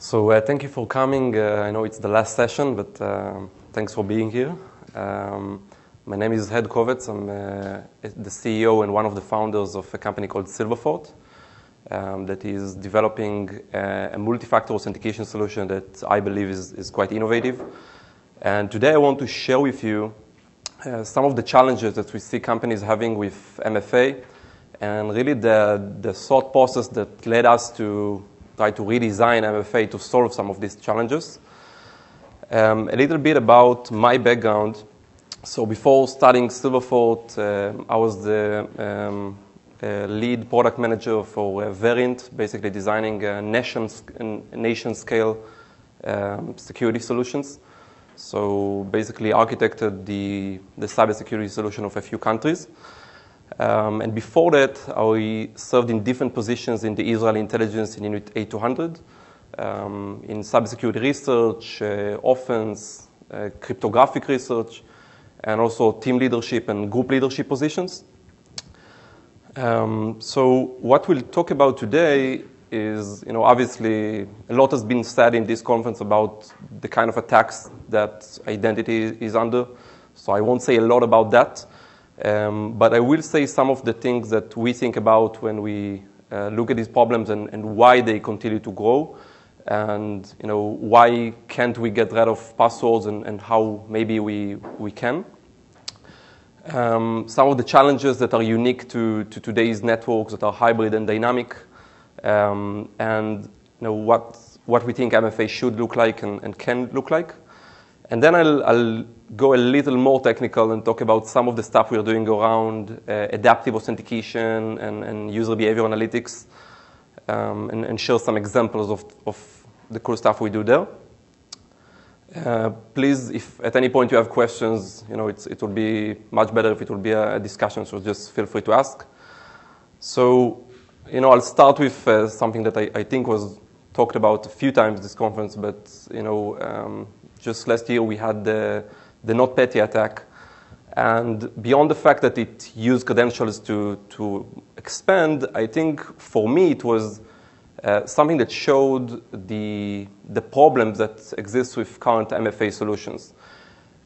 Thank you for coming. I know it's the last session, but thanks for being here. My name is Kovetz. I'm the CEO and one of the founders of a company called Silverfort that is developing a multi-factor authentication solution that I believe is quite innovative. And today I want to share with you some of the challenges that we see companies having with MFA and really the thought process that led us to try to redesign MFA to solve some of these challenges. A little bit about my background. So before starting Silverfort, I was the lead product manager for Verint, basically designing nation-scale security solutions. So basically architected the cybersecurity solution of a few countries. And before that, I served in different positions in the Israeli intelligence in Unit 8200, in cybersecurity research, offense, cryptographic research, and also team leadership and group leadership positions. So what we'll talk about today is, obviously a lot has been said in this conference about the kind of attacks that identity is under. So I won't say a lot about that. But I will say some of the things that we think about when we look at these problems and why they continue to grow, and why can't we get rid of passwords and how maybe we can. Some of the challenges that are unique to today's networks that are hybrid and dynamic, and what we think MFA should look like and can look like. And then I'll go a little more technical and talk about some of the stuff we're doing around adaptive authentication and user behavior analytics, and share some examples of the cool stuff we do there. Please, if at any point you have questions, it would be much better if it would be a discussion, so just feel free to ask. So, I'll start with something that I think was talked about a few times this conference, but, just last year we had the Not Petty attack, and beyond the fact that it used credentials to expand, I think for me it was something that showed the problems that exist with current MFA solutions.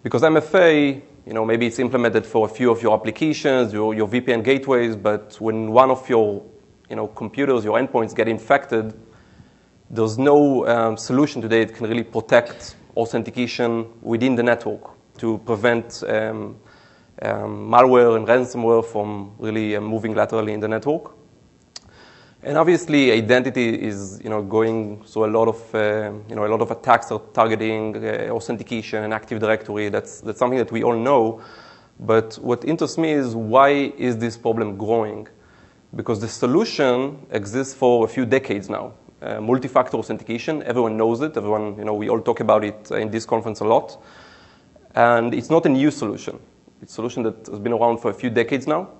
Because MFA, maybe it's implemented for a few of your applications, your VPN gateways, but when one of your computers, your endpoints get infected, there's no solution today that can really protect authentication within the network to prevent malware and ransomware from really moving laterally in the network. And obviously, identity is going through a lot of attacks are targeting authentication and Active Directory. That's something that we all know. But what interests me is, why is this problem growing? Because the solution exists for a few decades now. Multi-factor authentication, everyone knows it. Everyone, we all talk about it in this conference a lot. And it's not a new solution. It's a solution that has been around for a few decades now.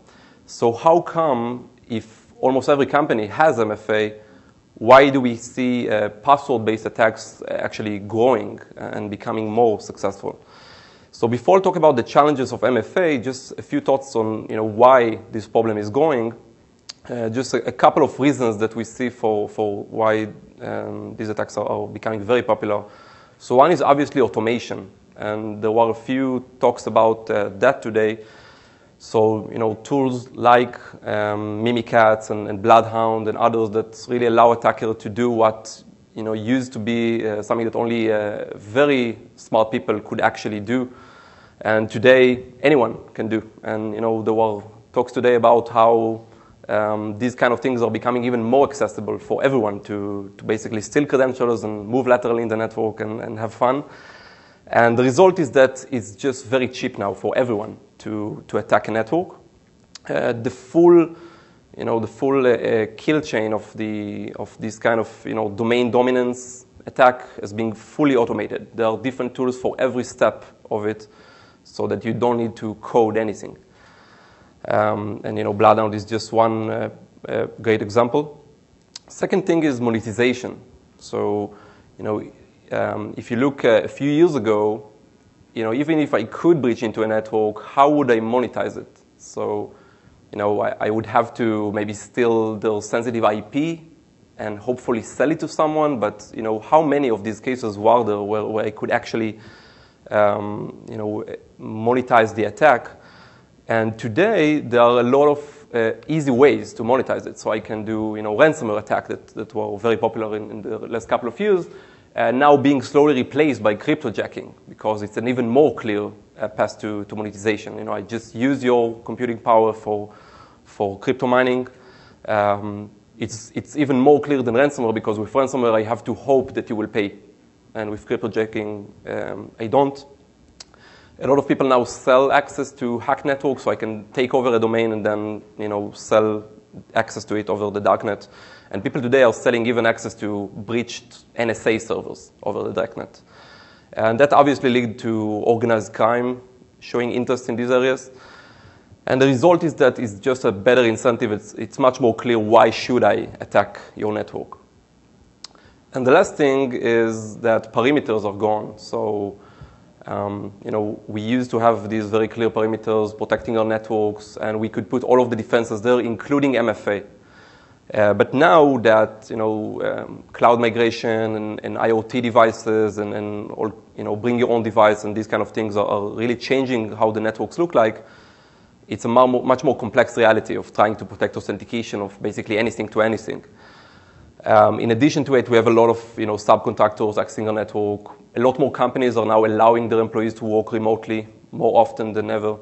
So how come, if almost every company has MFA, why do we see password-based attacks actually growing and becoming more successful? So before I talk about the challenges of MFA, just a few thoughts on why this problem is growing. Just a couple of reasons that we see for why these attacks are becoming very popular. So one is obviously automation. And there were a few talks about that today. So, tools like Mimikatz and Bloodhound and others that really allow attackers to do what, used to be something that only very smart people could actually do. And today, anyone can do. And, there were talks today about how these kind of things are becoming even more accessible for everyone to basically steal credentials and move laterally in the network and have fun. And the result is that it's just very cheap now for everyone to attack a network. The full kill chain of this kind of domain dominance attack is being fully automated. There are different tools for every step of it, so that you don't need to code anything. And Bloodhound is just one great example. Second thing is monetization. So, if you look a few years ago, even if I could breach into a network, how would I monetize it? So, I would have to maybe steal the sensitive IP and hopefully sell it to someone. But how many of these cases were there where I could actually monetize the attack? And today there are a lot of easy ways to monetize it. So I can do ransomware attack that were very popular in the last couple of years, now being slowly replaced by cryptojacking, because it's an even more clear path to monetization. I just use your computing power for crypto mining. It's even more clear than ransomware, because with ransomware I have to hope that you will pay, and with cryptojacking I don't. A lot of people now sell access to hack networks, so I can take over a domain and then sell access to it over the darknet. And people today are selling even access to breached NSA servers over the darknet. And that obviously leads to organized crime showing interest in these areas. And the result is that it's just a better incentive. It's much more clear why should I attack your network. And the last thing is that perimeters are gone. So we used to have these very clear perimeters protecting our networks, and we could put all of the defenses there, including MFA. But now that cloud migration and IoT devices and all, bring your own device and these kind of things are really changing how the networks look like, it's a much more complex reality of trying to protect authentication of basically anything to anything. In addition to it, we have a lot of subcontractors accessing our network. A lot more companies are now allowing their employees to work remotely more often than ever.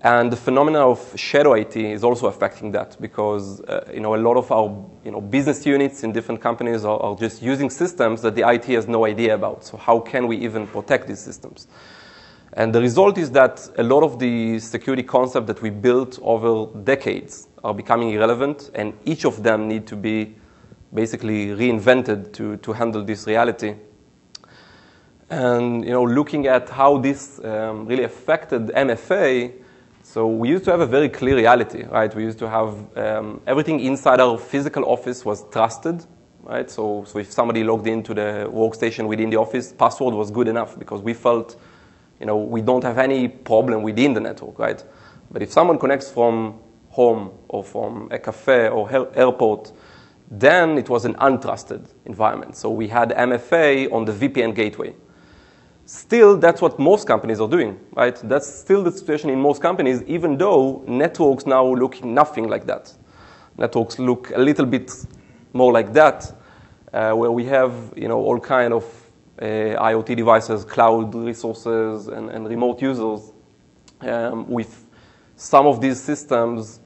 And the phenomena of shadow IT is also affecting that, because a lot of our business units in different companies are just using systems that the IT has no idea about. So how can we even protect these systems? And the result is that a lot of the security concepts that we built over decades are becoming irrelevant, and each of them need to be basically reinvented to handle this reality. And looking at how this really affected MFA, so we used to have a very clear reality, right? We used to have everything inside our physical office was trusted, right? So if somebody logged into the workstation within the office, password was good enough, because we felt we don't have any problem within the network, right? But if someone connects from home or from a cafe or airport, then it was an untrusted environment. So we had MFA on the VPN gateway. Still, that's what most companies are doing, right? That's still the situation in most companies, even though networks now look nothing like that. Networks look a little bit more like that, where we have all kind of IoT devices, cloud resources, and remote users, with some of these systems,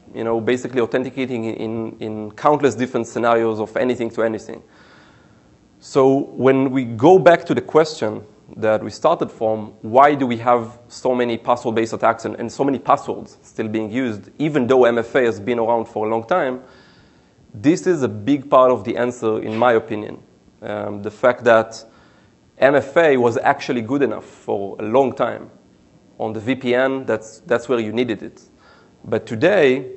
basically authenticating in countless different scenarios of anything to anything. So when we go back to the question that we started from, why do we have so many password-based attacks and so many passwords still being used, even though MFA has been around for a long time? This is a big part of the answer, in my opinion. The fact that MFA was actually good enough for a long time. On the VPN, that's where you needed it. But today,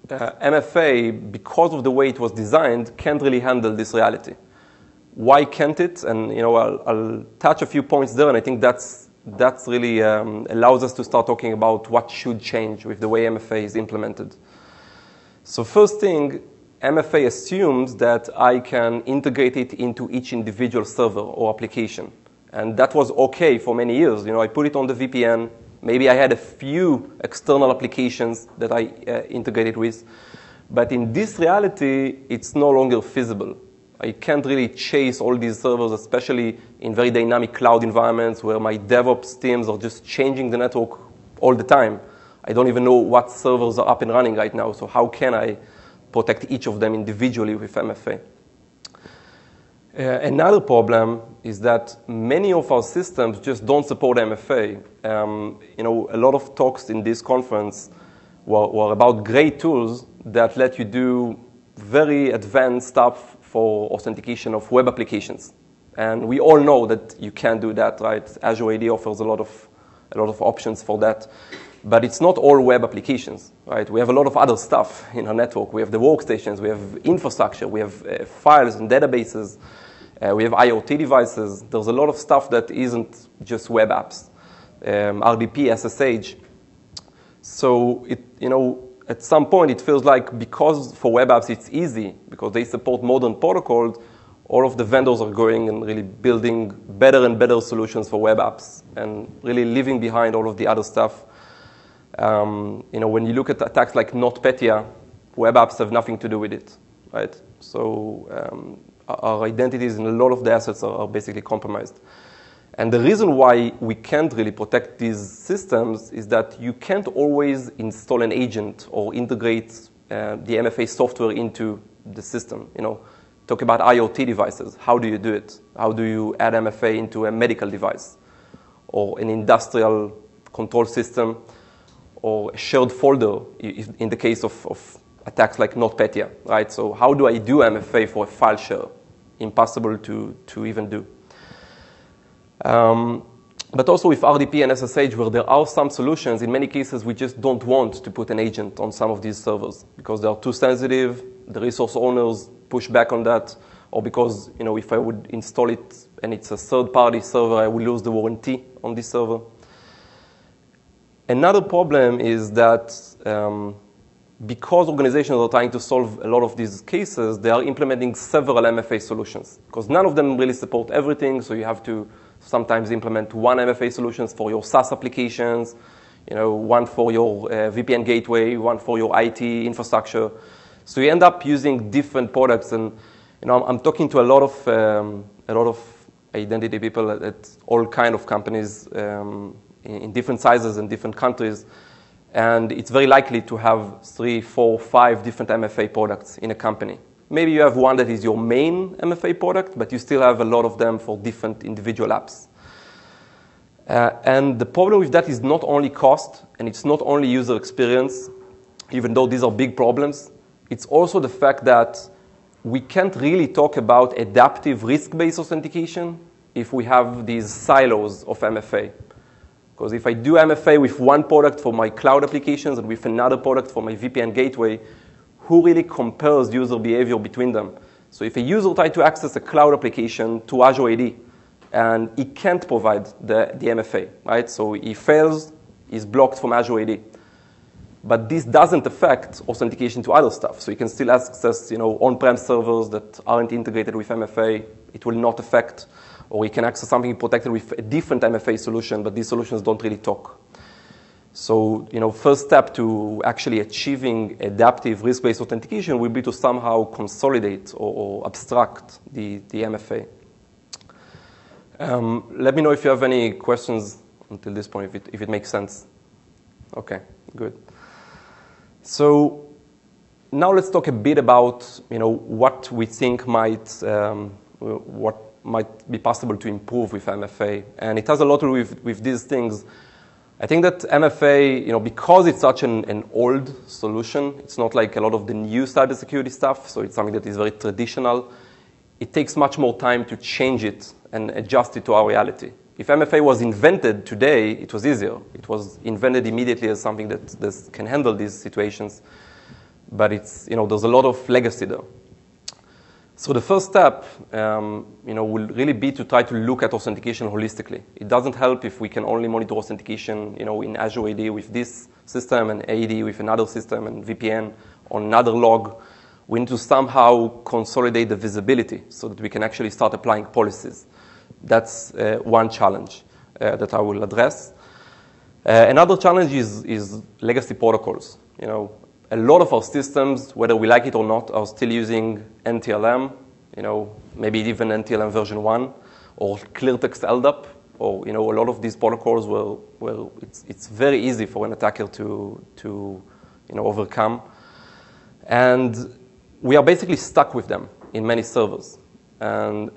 MFA, because of the way it was designed, can't really handle this reality. Why can't it? And I'll touch a few points there, and I think that's really allows us to start talking about what should change with the way MFA is implemented. So first thing, MFA assumes that I can integrate it into each individual server or application. And that was okay for many years. I put it on the VPN. Maybe I had a few external applications that I integrated with. But in this reality, it's no longer feasible. I can't really chase all these servers, especially in very dynamic cloud environments where my DevOps teams are just changing the network all the time. I don't even know what servers are up and running right now. So how can I protect each of them individually with MFA? Another problem is that many of our systems just don't support MFA. A lot of talks in this conference were about great tools that let you do very advanced stuff for authentication of web applications. And we all know that you can't do that, right? Azure AD offers a lot of options for that. But it's not all web applications, right? We have a lot of other stuff in our network. We have the workstations, we have infrastructure, we have files and databases, we have IoT devices. There's a lot of stuff that isn't just web apps, RDP, SSH. So at some point, it feels like because for web apps it's easy, because they support modern protocols, all of the vendors are going and really building better and better solutions for web apps and really leaving behind all of the other stuff. When you look at attacks like NotPetya, web apps have nothing to do with it, right? So our identities and a lot of the assets are basically compromised. And the reason why we can't really protect these systems is that you can't always install an agent or integrate the MFA software into the system. Talk about IoT devices. How do you do it? How do you add MFA into a medical device or an industrial control system or a shared folder in the case of attacks like NotPetya, right? So how do I do MFA for a file share? Impossible to even do. But also with RDP and SSH, where there are some solutions, in many cases we just don't want to put an agent on some of these servers because they are too sensitive, the resource owners push back on that, or because if I would install it and it's a third-party server, I will lose the warranty on this server. Another problem is that because organizations are trying to solve a lot of these cases, they are implementing several MFA solutions because none of them really support everything, so you have to sometimes implement one MFA solutions for your SaaS applications, one for your VPN gateway, one for your IT infrastructure. So you end up using different products, and I'm talking to a lot of identity people at all kind of companies in different sizes and different countries, and it's very likely to have 3, 4, 5 different MFA products in a company. Maybe you have one that is your main MFA product, but you still have a lot of them for different individual apps. And the problem with that is not only cost, and it's not only user experience, even though these are big problems. It's also the fact that we can't really talk about adaptive risk-based authentication if we have these silos of MFA. Because if I do MFA with one product for my cloud applications and with another product for my VPN gateway, who really compares user behavior between them? So if a user tries to access a cloud application to Azure AD, and he can't provide the MFA, right? So he fails, he's blocked from Azure AD. But this doesn't affect authentication to other stuff. So you can still access on-prem servers that aren't integrated with MFA. It will not affect. Or you can access something protected with a different MFA solution, but these solutions don't really talk. So, first step to actually achieving adaptive risk-based authentication will be to somehow consolidate or abstract the MFA. Let me know if you have any questions until this point, if it makes sense. Okay, good. So now let's talk a bit about, what we think what might be possible to improve with MFA. And it has a lot to do with these things. I think that MFA, because it's such an old solution, it's not like a lot of the new cybersecurity stuff, so it's something that is very traditional. It takes much more time to change it and adjust it to our reality. If MFA was invented today, it was easier. It was invented immediately as something that can handle these situations. But it's, there's a lot of legacy there. So the first step, will really be to try to look at authentication holistically. It doesn't help if we can only monitor authentication, in Azure AD with this system and AD with another system and VPN on another log. We need to somehow consolidate the visibility so that we can actually start applying policies. That's one challenge that I will address. Another challenge is legacy protocols. A lot of our systems, whether we like it or not, are still using NTLM, maybe even NTLM version 1, or cleartext LDAP, or a lot of these protocols where it's very easy for an attacker to overcome. And we are basically stuck with them in many servers. And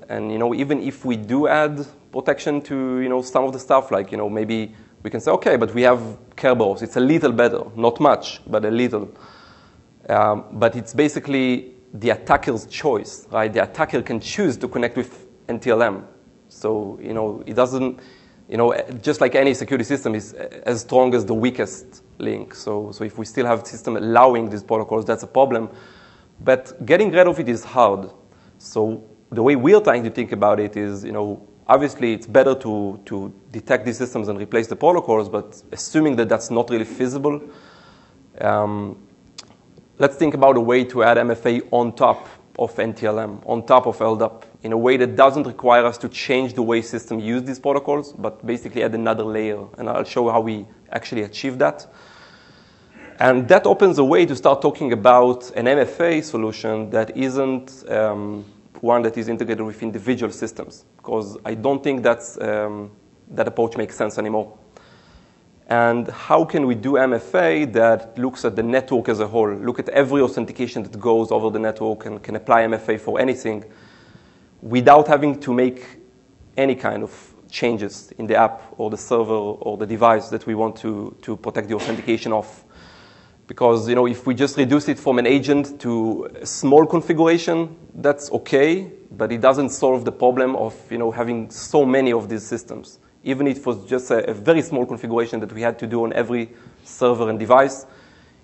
even if we do add protection to some of the stuff, like maybe we can say, okay, but we have Kerberos. It's a little better, not much, but a little. But it's basically the attacker's choice, right? The attacker can choose to connect with NTLM. So it doesn't, just like any security system is as strong as the weakest link. So if we still have system allowing these protocols, that's a problem. But getting rid of it is hard. So the way we're trying to think about it is, obviously it's better to detect these systems and replace the protocols, but assuming that that's not really feasible, let's think about a way to add MFA on top of NTLM, on top of LDAP, in a way that doesn't require us to change the way systems use these protocols, but basically add another layer. And I'll show how we actually achieve that. And that opens a way to start talking about an MFA solution that isn't one that is integrated with individual systems, because I don't think that approach makes sense anymore. And how can we do MFA that looks at the network as a whole, look at every authentication that goes over the network and can apply MFA for anything without having to make any kind of changes in the app or the server or the device that we want to protect the authentication of? Because if we just reduce it from an agent to a small configuration, that's okay, but it doesn't solve the problem of having so many of these systems. Even if it was just a very small configuration that we had to do on every server and device,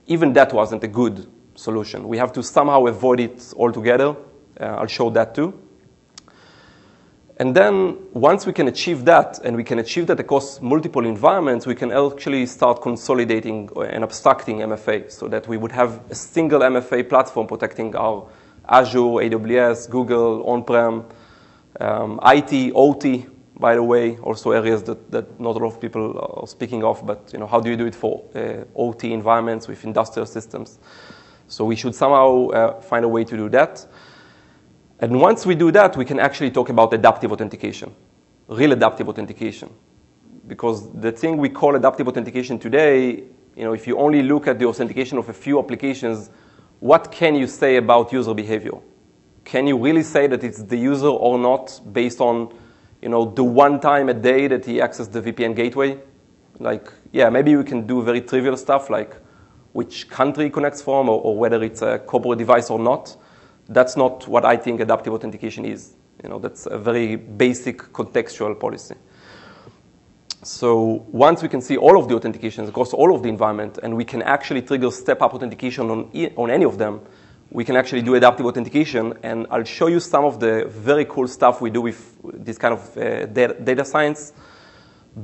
even that wasn't a good solution. We have to somehow avoid it altogether. I'll show that too. And then once we can achieve that, and we can achieve that across multiple environments, we can actually start consolidating and abstracting MFA so that we would have a single MFA platform protecting our Azure, AWS, Google, on-prem, IT, OT, by the way, also areas that not a lot of people are speaking of, but how do you do it for OT environments with industrial systems? So we should somehow find a way to do that. And once we do that, we can actually talk about adaptive authentication, real adaptive authentication. Because the thing we call adaptive authentication today, if you only look at the authentication of a few applications, what can you say about user behavior? Can you really say that it's the user or not based on the one time a day that he accessed the VPN gateway? Maybe we can do very trivial stuff like which country he connects from or whether it's a corporate device or not. That's not what I think adaptive authentication is. That's a very basic contextual policy. So once we can see all of the authentications across all of the environment and we can actually trigger step-up authentication on any of them, we can actually do adaptive authentication, and I'll show you some of the very cool stuff we do with this kind of data science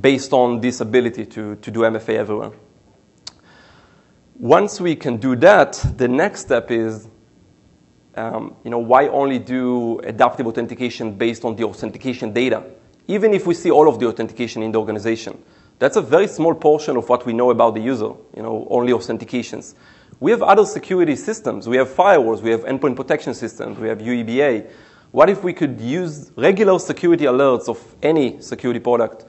based on this ability to do MFA everywhere. Once we can do that, the next step is, why only do adaptive authentication based on the authentication data? Even if we see all of the authentication in the organization, that's a very small portion of what we know about the user, only authentications. We have other security systems. We have firewalls. We have endpoint protection systems. We have UEBA. What if we could use regular security alerts of any security product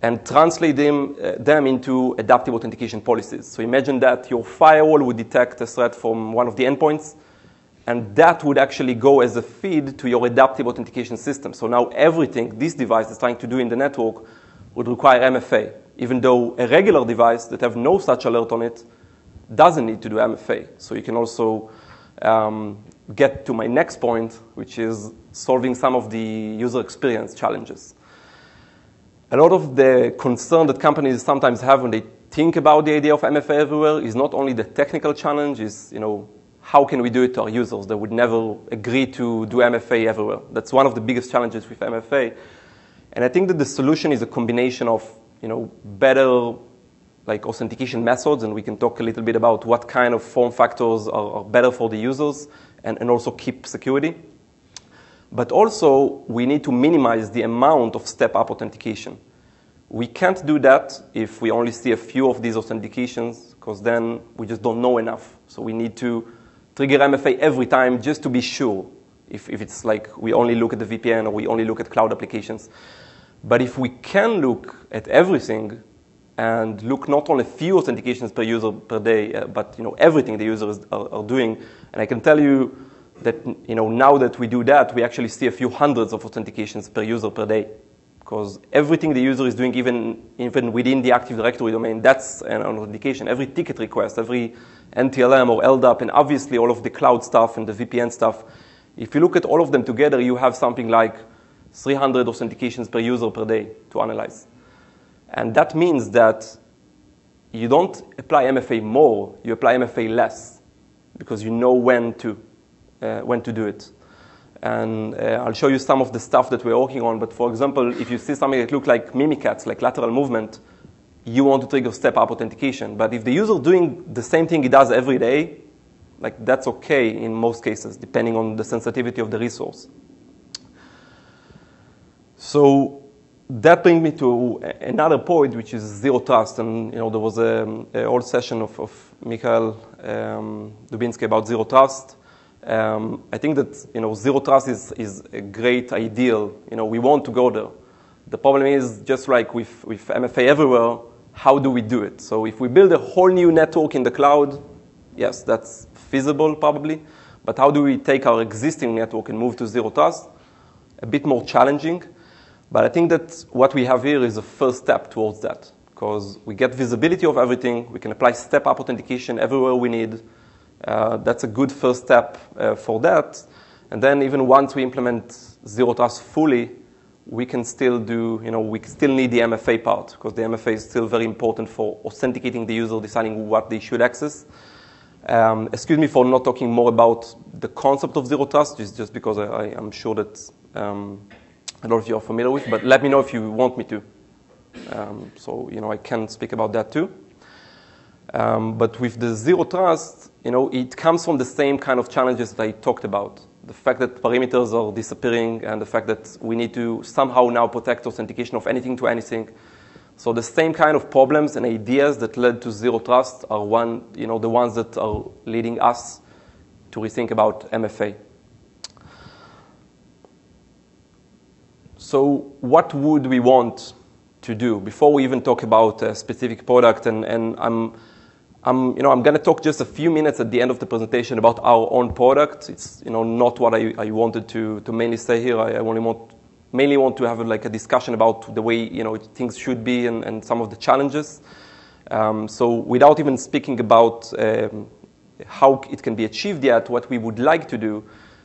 and translate them into adaptive authentication policies? So imagine that your firewall would detect a threat from one of the endpoints, and that would actually go as a feed to your adaptive authentication system. So now everything this device is trying to do in the network would require MFA, even though a regular device that have no such alert on it doesn't need to do MFA. So you can also get to my next point, which is solving some of the user experience challenges. A lot of the concern that companies sometimes have when they think about the idea of MFA everywhere is not only the technical challenge, is how can we do it to our users that would never agree to do MFA everywhere. That's one of the biggest challenges with MFA. And I think that the solution is a combination of better authentication methods, and we can talk a little bit about what kind of form factors are better for the users and also keep security. But also, we need to minimize the amount of step-up authentication. We can't do that if we only see a few of these authentications, because then we just don't know enough. So we need to trigger MFA every time just to be sure if it's like we only look at the VPN or we only look at cloud applications. But if we can look at everything and look not on a few authentications per user per day, but everything the users are doing, and I can tell you that now that we do that, we actually see a few hundreds of authentications per user per day, because everything the user is doing, even within the Active Directory domain, that's an authentication. Every ticket request, every NTLM or LDAP, and obviously all of the cloud stuff and the VPN stuff. If you look at all of them together, you have something like 300 authentications per user per day to analyze. And that means that you don't apply MFA more, you apply MFA less, because you know when to do it. And I'll show you some of the stuff that we're working on. But for example, if you see something that looks like mimikatz, like lateral movement, you want to trigger step-up authentication. But if the user is doing the same thing he does every day, Like, that's okay in most cases, depending on the sensitivity of the resource. So that brings me to another point, which is zero trust. And there was a whole session of Michael Dubinsky about zero trust. I think that zero trust is a great ideal. We want to go there. The problem is, just like with MFA everywhere, how do we do it? So if we build a whole new network in the cloud, yes, that's feasible probably. But how do we take our existing network and move to zero trust? A bit more challenging. But I think that what we have here is a first step towards that, because we get visibility of everything. We can apply step-up authentication everywhere we need. That's a good first step for that. And then even once we implement zero trust fully, we can still do, we still need the MFA part, because the MFA is still very important for authenticating the user, deciding what they should access. Excuse me for not talking more about the concept of zero trust, just because I'm sure that a lot of you are familiar with, but let me know if you want me to. So, I can speak about that too. But with the zero trust, it comes from the same kind of challenges that I talked about. The fact that perimeters are disappearing and the fact that we need to somehow now protect authentication of anything to anything. So the same kind of problems and ideas that led to zero trust are the ones that are leading us to rethink about MFA. So what would we want to do before we even talk about a specific product? And I'm going to talk just a few minutes at the end of the presentation about our own product. It's not what I wanted to mainly say here. I mainly want to have a discussion about the way things should be and some of the challenges. So without even speaking about how it can be achieved yet, what we would like to do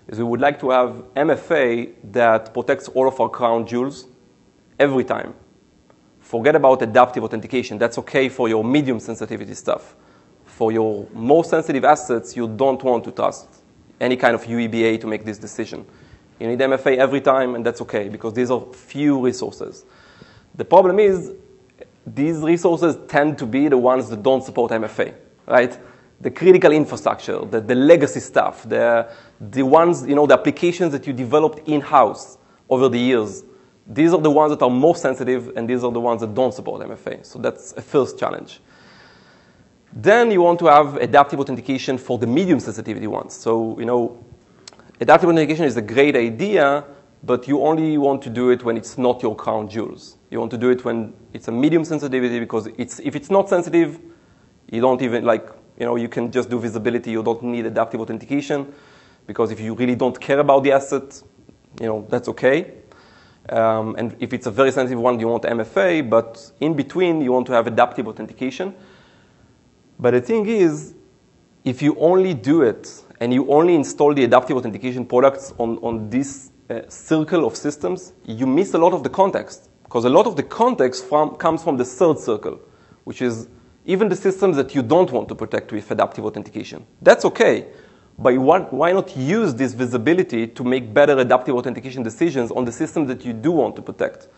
is we would like to have MFA that protects all of our crown jewels every time. Forget about adaptive authentication. That's okay for your medium sensitivity stuff. For your most sensitive assets, you don't want to trust any kind of UEBA to make this decision. You need MFA every time, and that's okay, because these are few resources. The problem is, these resources tend to be the ones that don't support MFA, right? The critical infrastructure, the legacy stuff, the ones, the applications that you developed in-house over the years. These are the ones that are most sensitive, and these are the ones that don't support MFA. So that's a first challenge. Then you want to have adaptive authentication for the medium sensitivity ones. So, adaptive authentication is a great idea, but you only want to do it when it's not your crown jewels. You want to do it when it's a medium sensitivity, because if it's not sensitive, you don't even you can just do visibility. You don't need adaptive authentication, because if you really don't care about the asset, that's okay. And if it's a very sensitive one, you want MFA, but in between, you want to have adaptive authentication. But the thing is, if you only do it and you only install the adaptive authentication products on this circle of systems, you miss a lot of the context, because a lot of the context comes from the third circle, which is even the systems that you don't want to protect with adaptive authentication. That's okay, but why not use this visibility to make better adaptive authentication decisions on the systems that you do want to protect?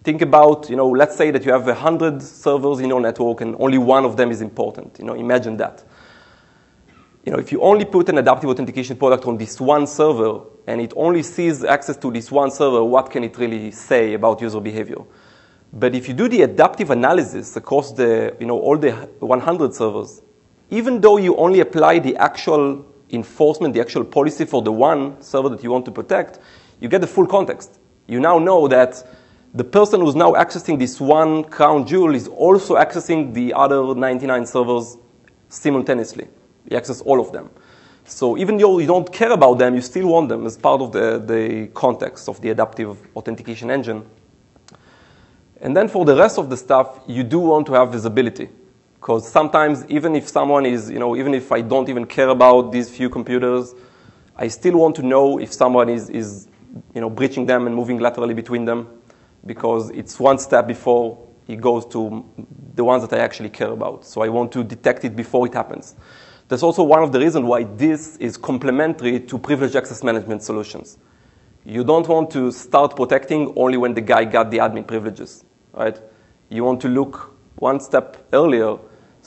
Think about, let's say that you have 100 servers in your network and only one of them is important. Imagine that. If you only put an adaptive authentication product on this one server and it only sees access to this one server, what can it really say about user behavior? But if you do the adaptive analysis across all the 100 servers, even though you only apply the actual enforcement, the actual policy for the one server that you want to protect, you get the full context. You now know that the person who's now accessing this one crown jewel is also accessing the other 99 servers simultaneously. You access all of them. So even though you don't care about them, you still want them as part of the context of the adaptive authentication engine. And then for the rest of the stuff, you do want to have visibility. Because sometimes, even if someone is, even if I don't even care about these few computers, I still want to know if someone is breaching them and moving laterally between them, because it's one step before it goes to the ones that I actually care about. So I want to detect it before it happens. That's also one of the reasons why this is complementary to privileged access management solutions. You don't want to start protecting only when the guy got the admin privileges, right? You want to look one step earlier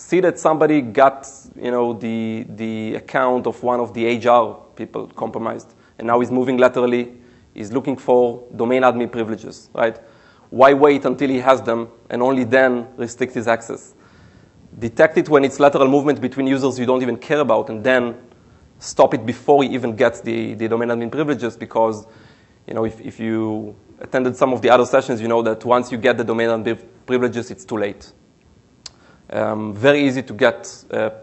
see that somebody got, the account of one of the HR people compromised, and now he's moving laterally. He's looking for domain admin privileges, right? Why wait until he has them and only then restrict his access? Detect it when it's lateral movement between users you don't even care about, and then stop it before he even gets the domain admin privileges, because if you attended some of the other sessions, you know that once you get the domain admin privileges, it's too late. Very easy to get, to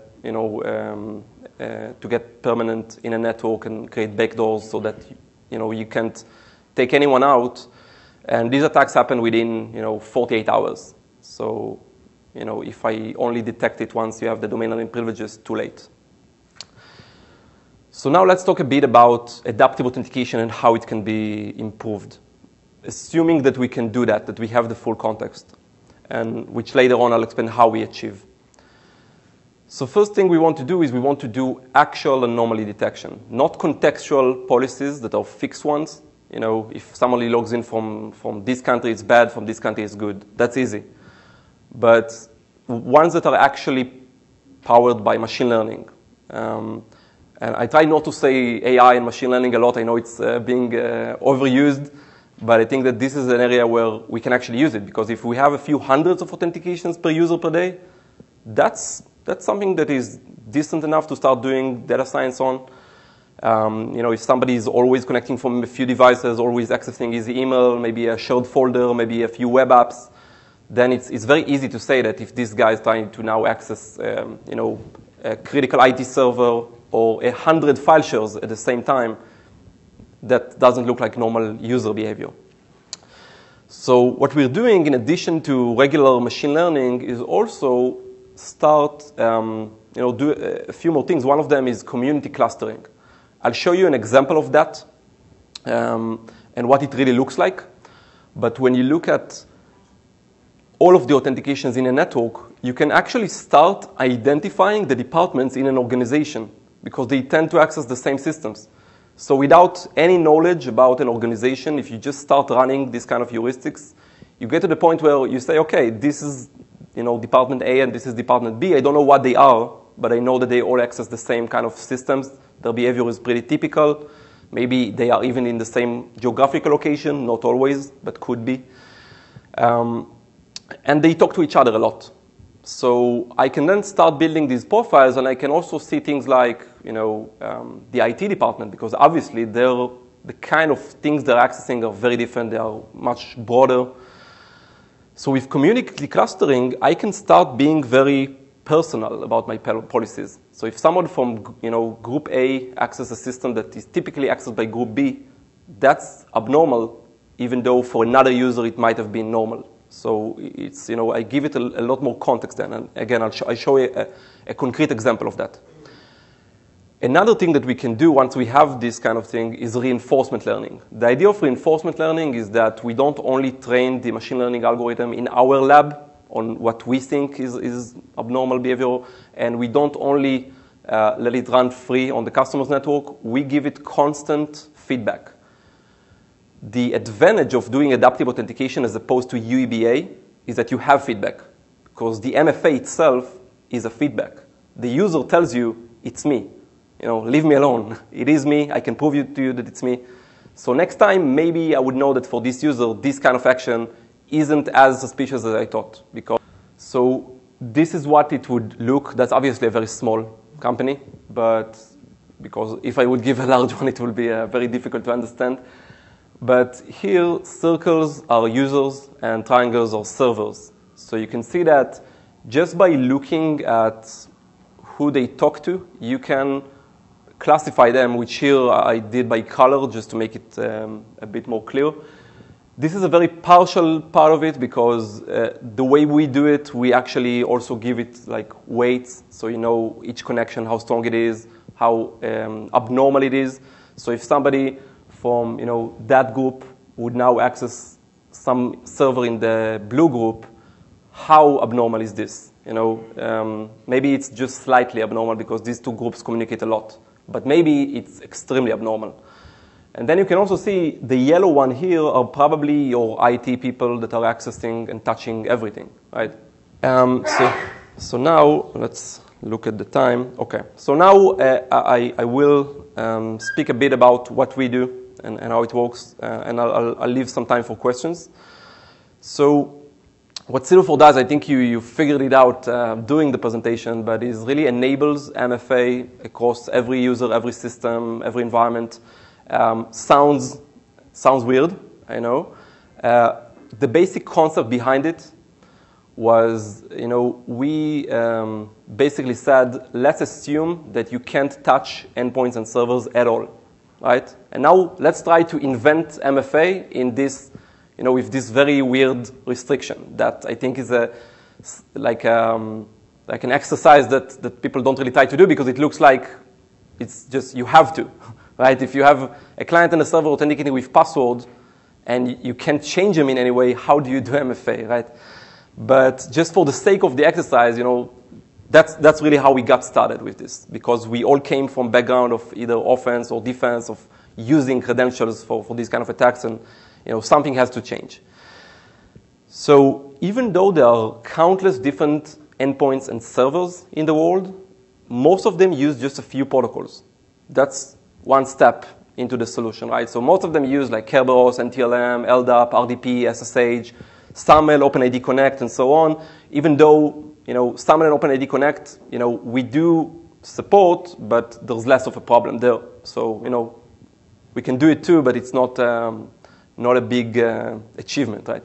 get permanent in a network and create backdoors so that you can't take anyone out. And these attacks happen within 48 hours. So if I only detect it once you have the domain admin privileges, too late. So now let's talk a bit about adaptive authentication and how it can be improved, assuming that we can do that we have the full context, and which later on I'll explain how we achieve. So first thing we want to do is we want to do actual anomaly detection, not contextual policies that are fixed ones. If somebody logs in from this country, it's bad, from this country, it's good. That's easy. But ones that are actually powered by machine learning. And I try not to say AI and machine learning a lot. I know it's being overused, but I think that this is an area where we can actually use it, because if we have a few hundreds of authentications per user per day, that's something that is decent enough to start doing data science on. If somebody is always connecting from a few devices, always accessing his email, maybe a shared folder, maybe a few web apps, then it's very easy to say that if this guy is trying to now access, a critical IT server or 100 file shares at the same time, that doesn't look like normal user behavior. So what we're doing, in addition to regular machine learning, is also start, do a few more things. One of them is community clustering. I'll show you an example of that and what it really looks like. But when you look at all of the authentications in a network, you can actually start identifying the departments in an organization, because they tend to access the same systems. So without any knowledge about an organization, if you just start running this kind of heuristics, you get to the point where you say, okay, this is department A and this is department B. I don't know what they are, but I know that they all access the same kind of systems. Their behavior is pretty typical. Maybe they are even in the same geographical location, not always, but could be. And they talk to each other a lot. So I can then start building these profiles, and I can also see things like, the IT department, because obviously the kind of things they're accessing are very different. They are much broader. So with community clustering, I can start being very personal about my policies. So if someone from group A accesses a system that is typically accessed by group B, that's abnormal, even though for another user it might have been normal. So it's, I give it a lot more context then. And again, I'll show you a concrete example of that. Another thing that we can do once we have this kind of thing is reinforcement learning. The idea of reinforcement learning is that we don't only train the machine learning algorithm in our lab on what we think is abnormal behavior, and we don't only let it run free on the customer's network. We give it constant feedback. The advantage of doing adaptive authentication as opposed to UEBA is that you have feedback, because the MFA itself is a feedback. The user tells you, it's me. Leave me alone. It is me. I can prove to you that it's me. So next time, maybe I would know that for this user, this kind of action isn't as suspicious as I thought. So this is what it would look. That's obviously a very small company, but because if I would give a large one, it will be very difficult to understand. But here, circles are users and triangles are servers. So you can see that just by looking at who they talk to, you can classify them, which here I did by color just to make it a bit more clear. This is a very partial part of it, because the way we do it, we actually also give it like weights. So you know each connection, how strong it is, how abnormal it is. So if somebody from that group would now access some server in the blue group, how abnormal is this? Maybe it's just slightly abnormal because these two groups communicate a lot, but maybe it's extremely abnormal. And then you can also see the yellow one here are probably your IT people that are accessing and touching everything, right? So now let's look at the time. Okay, so now I will speak a bit about what we do and how it works, and I'll leave some time for questions. So what Silverfort does, I think you figured it out during the presentation, but it really enables MFA across every user, every system, every environment. Sounds weird, I know. The basic concept behind it was, we basically said, let's assume that you can't touch endpoints and servers at all, right? And now let's try to invent MFA in this, with this very weird restriction that I think is like an exercise that people don't really try to do because it looks like it's just you have to, right? If you have a client and a server authenticating with password and you can't change them in any way, how do you do MFA, right? But just for the sake of the exercise, that's really how we got started with this, because we all came from background of either offense or defense, of using credentials for these kind of attacks, and something has to change. So even though there are countless different endpoints and servers in the world, most of them use just a few protocols. That's one step into the solution, right? So most of them use like Kerberos, NTLM, LDAP, RDP, SSH, SAML, OpenID Connect, and so on. Even though, SAML and OpenID Connect, we do support, but there's less of a problem there. So, we can do it too, but it's not a big achievement, right?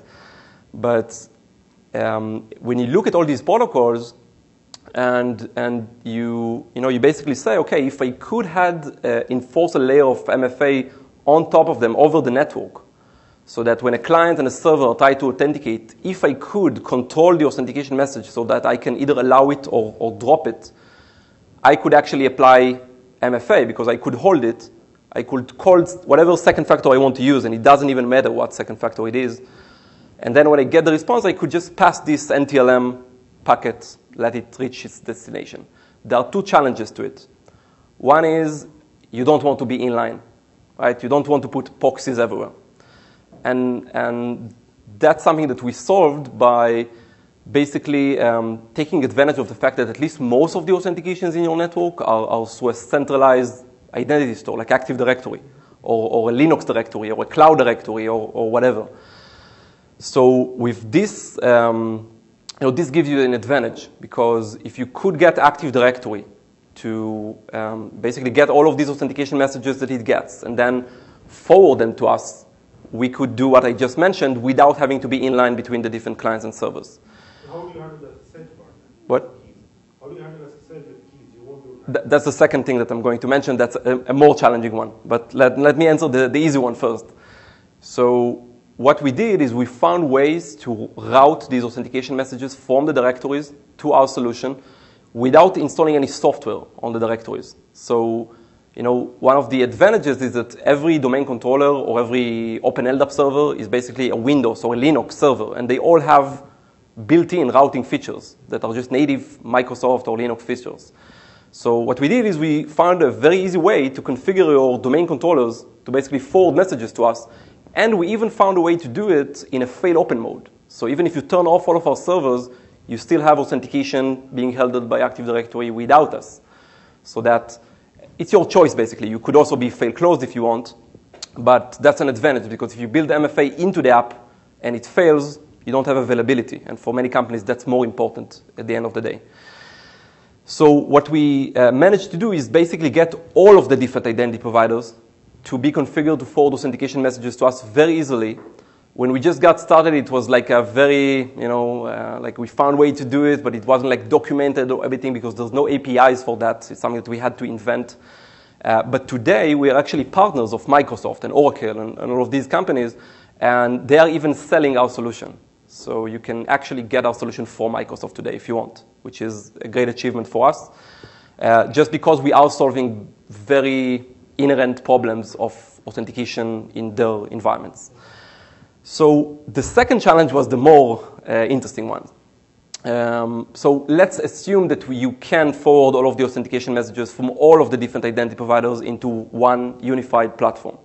But when you look at all these protocols, and you basically say, okay, if I could enforce a layer of MFA on top of them over the network, so that when a client and a server try to authenticate, if I could control the authentication message so that I can either allow it or drop it, I could actually apply MFA because I could hold it. I could call whatever second factor I want to use, and it doesn't even matter what second factor it is. And then when I get the response, I could just pass this NTLM packet, let it reach its destination. There are two challenges to it. One is you don't want to be inline, right? You don't want to put proxies everywhere. And that's something that we solved by basically taking advantage of the fact that at least most of the authentications in your network are through a centralized identity store, like Active Directory, or a Linux directory, or a cloud directory, or whatever. So with this, this gives you an advantage, because if you could get Active Directory to basically get all of these authentication messages that it gets, and then forward them to us, we could do what I just mentioned without having to be inline between the different clients and servers. So how do you handle the SSH part? What? How do you handle SSH with keys? You won't do that. That's the second thing that I'm going to mention. That's a more challenging one. But let me answer the easy one first. So what we did is we found ways to route these authentication messages from the directories to our solution without installing any software on the directories. So one of the advantages is that every domain controller or every Open LDAP server is basically a Windows or a Linux server, and they all have built-in routing features that are just native Microsoft or Linux features. So what we did is we found a very easy way to configure your domain controllers to basically forward messages to us, and we even found a way to do it in a fail open mode. So even if you turn off all of our servers, you still have authentication being held by Active Directory without us. So that it's your choice, basically. You could also be fail-closed if you want, but that's an advantage, because if you build MFA into the app and it fails, you don't have availability. And for many companies, that's more important at the end of the day. So what we managed to do is basically get all of the different identity providers to be configured to forward authentication messages to us very easily. When we just got started, it was like a very, like we found a way to do it, but it wasn't like documented or everything because there's no APIs for that. It's something that we had to invent. But today, we are actually partners of Microsoft and Oracle and all of these companies, and they are even selling our solution. So you can actually get our solution for Microsoft today if you want, which is a great achievement for us, just because we are solving very inherent problems of authentication in their environments. So the second challenge was the more interesting one. So let's assume that you can forward all of the authentication messages from all of the different identity providers into one unified platform.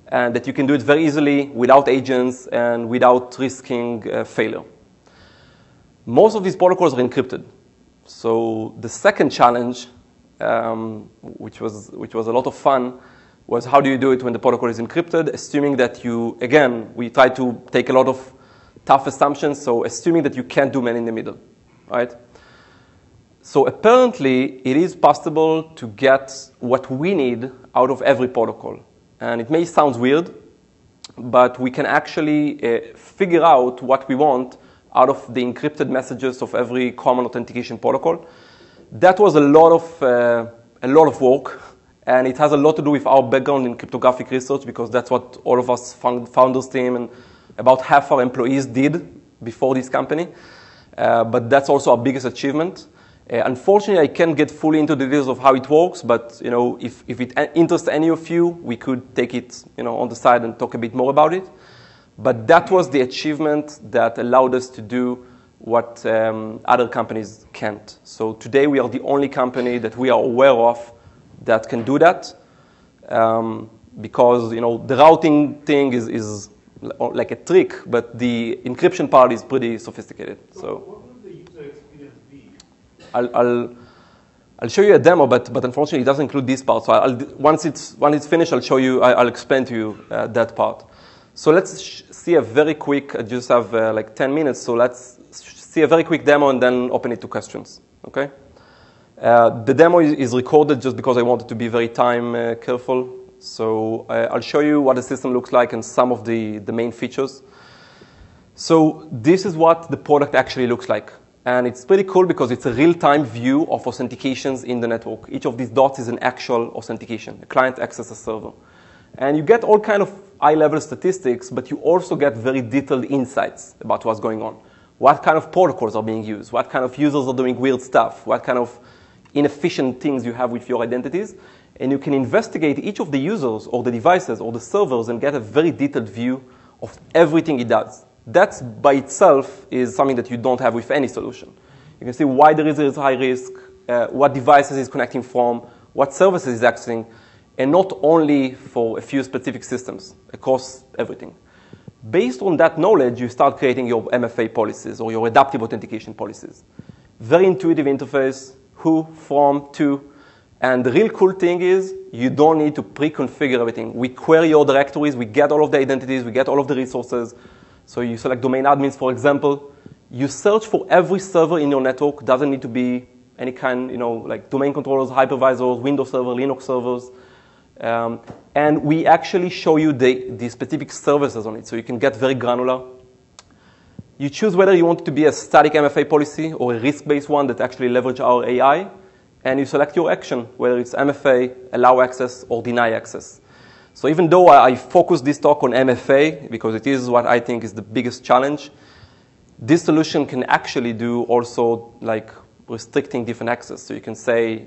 And that you can do it very easily without agents and without risking failure. Most of these protocols are encrypted. So the second challenge, which was a lot of fun, was how do you do it when the protocol is encrypted, assuming that you, again, we try to take a lot of tough assumptions, so assuming that you can't do man in the middle, right? So apparently, it is possible to get what we need out of every protocol. And it may sound weird, but we can actually figure out what we want out of the encrypted messages of every common authentication protocol. That was a lot of work, and it has a lot to do with our background in cryptographic research, because that's what all of us founders team and about half our employees did before this company. But that's also our biggest achievement. Unfortunately, I can't get fully into the details of how it works, but if it interests any of you, we could take it on the side and talk a bit more about it. But that was the achievement that allowed us to do what other companies can't. So today we are the only company that we are aware of that can do that, because the routing thing is like a trick, but the encryption part is pretty sophisticated. So what would the user experience be? I'll show you a demo, but unfortunately it doesn't include this part. So once it's finished, I'll show you. I'll explain to you that part. So let's see a very quick. I just have like 10 minutes. So let's see a very quick demo and then open it to questions. Okay. The demo is recorded just because I wanted to be very time careful. So I'll show you what the system looks like and some of the main features. So this is what the product actually looks like. And it's pretty cool because it's a real-time view of authentications in the network. Each of these dots is an actual authentication, a client access a server. And you get all kind of high-level statistics, but you also get very detailed insights about what's going on. What kind of protocols are being used? What kind of users are doing weird stuff? What kind of inefficient things you have with your identities? And you can investigate each of the users or the devices or the servers and get a very detailed view of everything it does. That by itself is something that you don't have with any solution. You can see why the user is high risk, what devices is connecting from, what services is accessing, and not only for a few specific systems, across everything. Based on that knowledge, you start creating your MFA policies or your adaptive authentication policies. Very intuitive interface, who, from, to. And the real cool thing is you don't need to pre-configure everything. We query your directories. We get all of the identities. We get all of the resources. So you select domain admins, for example. You search for every server in your network. Doesn't need to be any kind, like domain controllers, hypervisors, Windows Server, Linux servers. And we actually show you the specific services on it. So you can get very granular. You choose whether you want it to be a static MFA policy or a risk-based one that actually leverage our AI. And you select your action, whether it's MFA, allow access, or deny access. So even though I focus this talk on MFA, because it is what I think is the biggest challenge, this solution can actually do also like restricting different access. So you can say,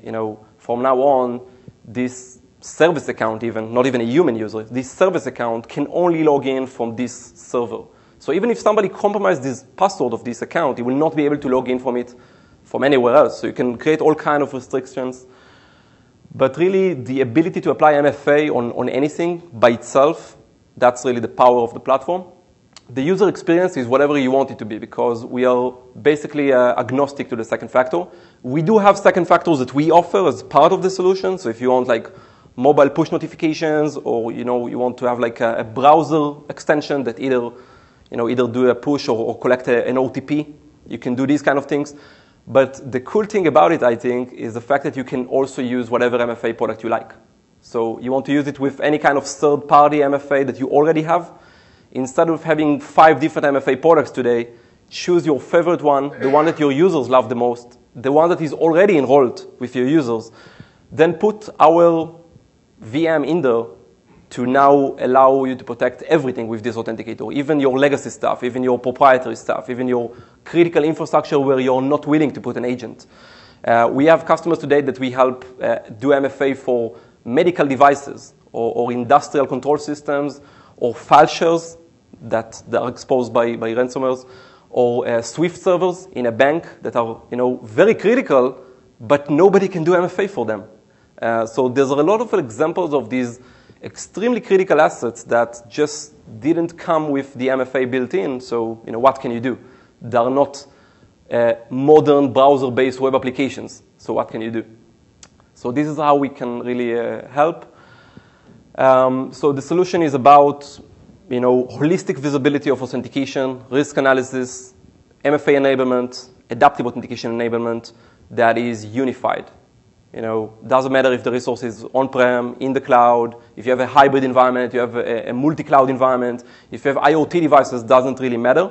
from now on, this service account even, not even a human user, this service account can only log in from this server. So even if somebody compromises this password of this account, it will not be able to log in from it from anywhere else. So you can create all kinds of restrictions. But really, the ability to apply MFA on anything by itself, that's really the power of the platform. The user experience is whatever you want it to be, because we are basically agnostic to the second factor. We do have second factors that we offer as part of the solution. So if you want like mobile push notifications, or you want to have like a browser extension that either do a push or collect an OTP, you can do these kind of things. But the cool thing about it, I think, is the fact that you can also use whatever MFA product you like. So you want to use it with any kind of third-party MFA that you already have. Instead of having 5 different MFA products today, choose your favorite one, the one that your users love the most, the one that is already enrolled with your users. Then put our VM in there to now allow you to protect everything with this authenticator, even your legacy stuff, even your proprietary stuff, even your critical infrastructure where you're not willing to put an agent. We have customers today that we help do MFA for medical devices or industrial control systems or file shares that are exposed by ransomwares, or Swift servers in a bank that are very critical, but nobody can do MFA for them. So there's a lot of examples of these extremely critical assets that just didn't come with the MFA built in. So what can you do? They are not modern browser-based web applications. So what can you do? So this is how we can really help. So the solution is about, holistic visibility of authentication, risk analysis, MFA enablement, adaptive authentication enablement that is unified. Doesn't matter if the resource is on-prem, in the cloud, if you have a hybrid environment, you have a multi-cloud environment, if you have IoT devices, doesn't really matter.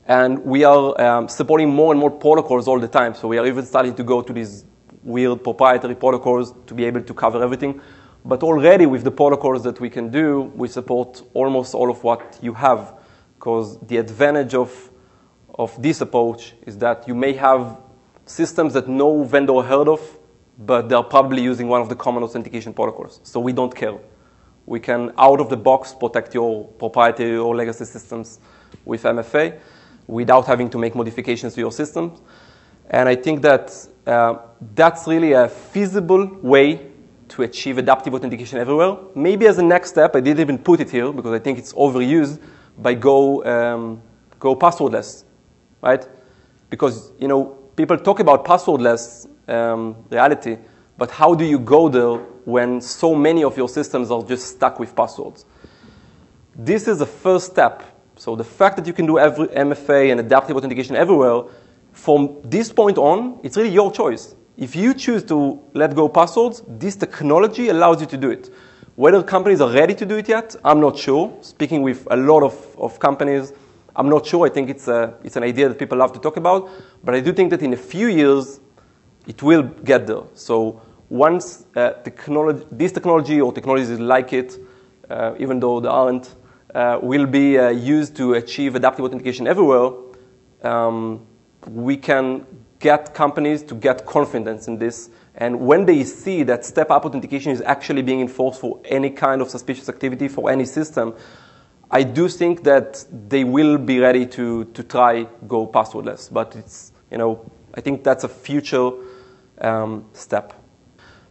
And we are supporting more and more protocols all the time. So we are even starting to go to these weird proprietary protocols to be able to cover everything. But already with the protocols that we can do, we support almost all of what you have. Because the advantage of this approach is that you may have systems that no vendor heard of, but they're probably using one of the common authentication protocols. So we don't care. We can, out of the box, protect your proprietary or legacy systems with MFA without having to make modifications to your systems. And I think that that's really a feasible way to achieve adaptive authentication everywhere. Maybe as a next step, I didn't even put it here because I think it's overused, by go passwordless, right? Because, people talk about passwordless reality, but how do you go there when so many of your systems are just stuck with passwords? This is the first step. So the fact that you can do every MFA and adaptive authentication everywhere, from this point on, it's really your choice. If you choose to let go passwords, this technology allows you to do it. Whether companies are ready to do it yet, I'm not sure. Speaking with a lot of companies, I'm not sure. I think it's an idea that people love to talk about. But I do think that in a few years, it will get there. So once this technology or technologies like it, even though there aren't, will be used to achieve adaptive authentication everywhere, we can get companies to get confidence in this. And when they see that step-up authentication is actually being enforced for any kind of suspicious activity for any system, I do think that they will be ready to try go passwordless. But it's, I think that's a future step.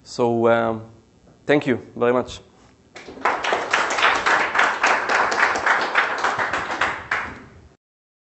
So thank you very much.